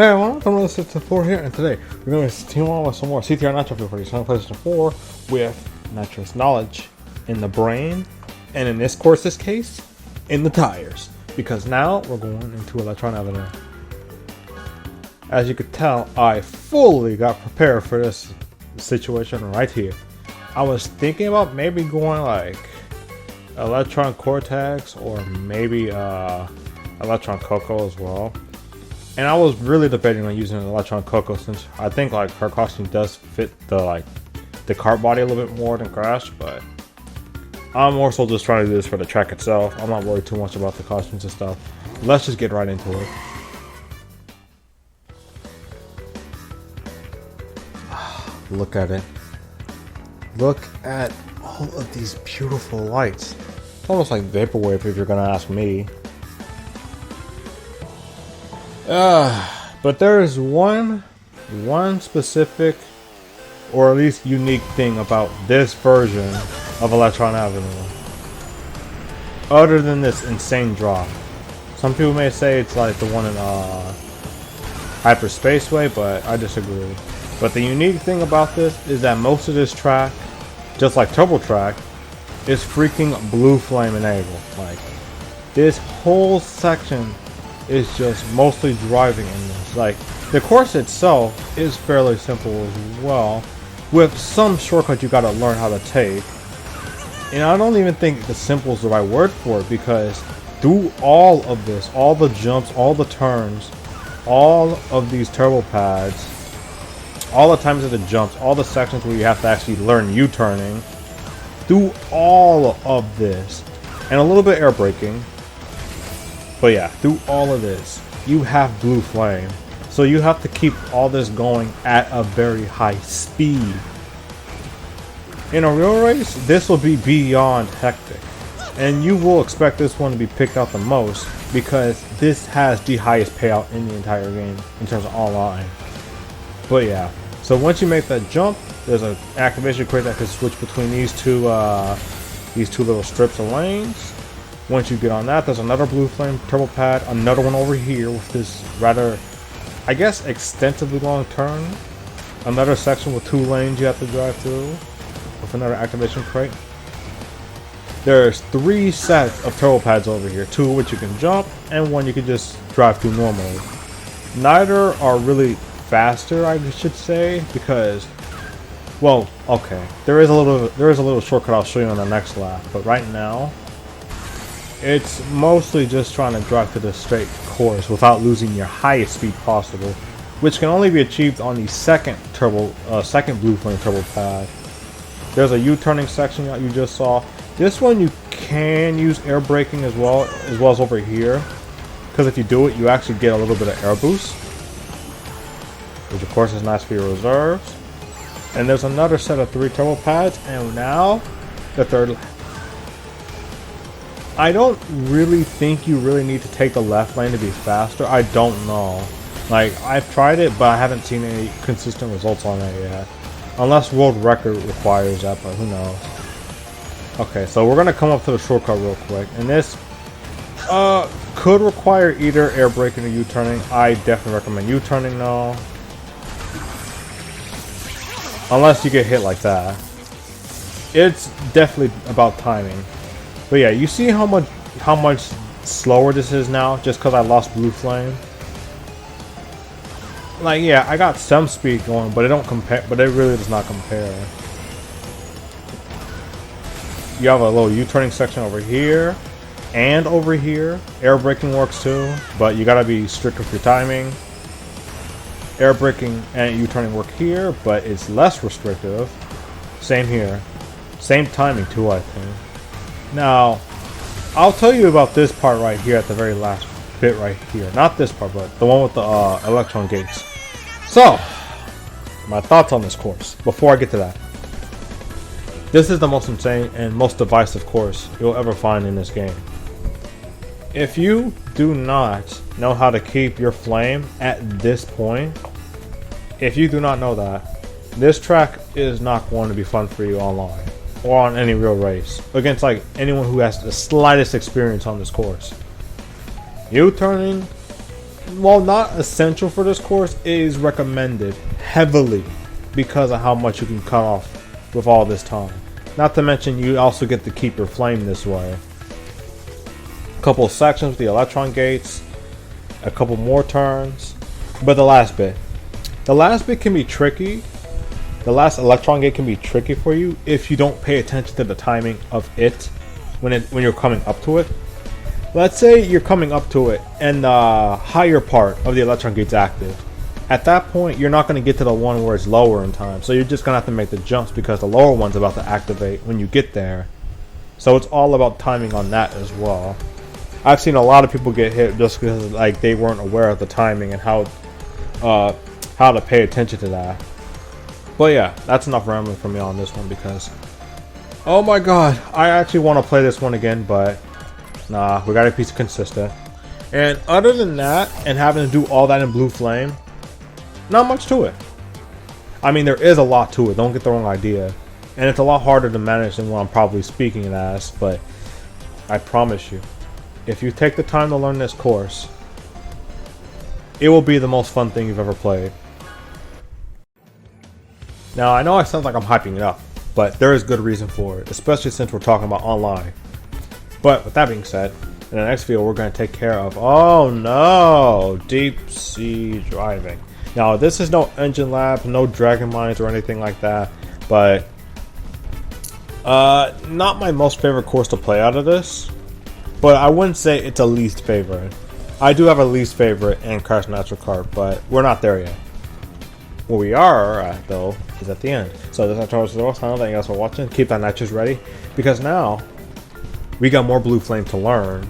Hey everyone, welcome to System 4 here, and today we're going to team on with some more CTR Nitro for the PlayStation 4 with Nitrous knowledge in the brain, and in this course's case, in the tires, because now we're going into Electron Avenue. As you could tell, I fully got prepared for this situation right here. I was thinking about maybe going like Electron Cortex or maybe Electron Coco as well. And I was really debating on using an Electron Coco since I think like her costume does fit the cart body a little bit more than Crash, but I'm more so just trying to do this for the track itself. I'm not worried too much about the costumes and stuff. Let's just get right into it. Look at it. Look at all of these beautiful lights. It's almost like vaporwave if you're gonna ask me. But there is one specific, or at least unique thing about this version of Electron Avenue. Other than this insane drop. Some people may say it's like the one in Hyperspace Way, but I disagree. But the unique thing about this is that most of this track, just like Turbo Track, is freaking blue flame enabled. Like, this whole section is just mostly driving in this. Like, the course itself is fairly simple as well, with some shortcuts you gotta learn how to take. And I don't even think the simple is the right word for it, because through all of this, all the jumps, all the turns, all of these turbo pads, all the times of the jumps, all the sections where you have to actually learn U-turning, through all of this, and a little bit air braking. But yeah, through all of this, you have blue flame. So you have to keep all this going at a very high speed. In a real race, this will be beyond hectic. And you will expect this one to be picked out the most, because this has the highest payout in the entire game in terms of online. But yeah, so once you make that jump, there's an activation crate that can switch between these two little strips of lanes. Once you get on that, there's another blue flame turbo pad, another one over here with this rather, I guess, extensively long turn. Another section with 2 lanes you have to drive through with another activation crate. There's 3 sets of turbo pads over here, 2 of which you can jump and 1 you can just drive through normally. Neither are really faster, I should say, because, well, okay, there is a little shortcut I'll show you on the next lap, but right now it's mostly just trying to drive to the straight course without losing your highest speed possible, which can only be achieved on the second blue flame turbo pad. There's a U-turning section that you just saw. This one you can use air braking as well as over here, because if you do it, you actually get a little bit of air boost, which of course is nice for your reserves. And there's another set of 3 turbo pads, and now the third. I don't really think you really need to take the left lane to be faster. I don't know. Like, I've tried it, but I haven't seen any consistent results on it yet. Unless world record requires that, but who knows. Okay, so we're gonna come up to the shortcut real quick. And this could require either air braking or U-turning. I definitely recommend U-turning though. Unless you get hit like that. It's definitely about timing. But yeah, you see how much slower this is now just because I lost blue flame. Like, yeah, I got some speed going, but it don't compare. But it really does not compare. You have a little U-turning section over here and over here. Air braking works too, but you gotta be strict with your timing. Air braking and U-turning work here, but it's less restrictive. Same here. Same timing too, I think. Now, I'll tell you about this part right here at the very last bit right here. Not this part, but the one with the electron gates. So, my thoughts on this course before I get to that. This is the most insane and most divisive course you'll ever find in this game. If you do not know how to keep your flame at this point, if you do not know that, this track is not going to be fun for you online. Or on any real race against like anyone who has the slightest experience on this course. U-turning while not essential for this course, it is recommended heavily because of how much you can cut off with all this time. Not to mention you also get to keep your flame this way. A couple of sections with the electron gates, a couple more turns, but the last bit can be tricky. The last electron gate can be tricky for you if you don't pay attention to the timing of it when you're coming up to it. Let's say you're coming up to it and the higher part of the electron gate's active. At that point, you're not going to get to the one where it's lower in time, so you're just going to have to make the jumps because the lower one's about to activate when you get there. So it's all about timing on that as well. I've seen a lot of people get hit just because like they weren't aware of the timing and how to pay attention to that. But yeah, that's enough rambling for me on this one because, oh my god, I actually want to play this one again, but nah, we got to be consistent. And other than that, and having to do all that in Blue Flame, not much to it. I mean, there is a lot to it, don't get the wrong idea. And it's a lot harder to manage than what I'm probably speaking it as, but I promise you, if you take the time to learn this course, it will be the most fun thing you've ever played. Now, I know I sound like I'm hyping it up, but there is good reason for it, especially since we're talking about online. But with that being said, in the next video we're going to take care of, oh no, deep sea driving. Now, this is no engine lab, no dragon mines or anything like that, but not my most favorite course to play out of this, but I wouldn't say it's a least favorite. I do have a least favorite in Crash Nitro Kart, but we're not there yet. Where we are at, though, is at the end. So this is Nitro. Thank you guys for watching. Keep that Nitrous ready, because now we got more Blue Flame to learn.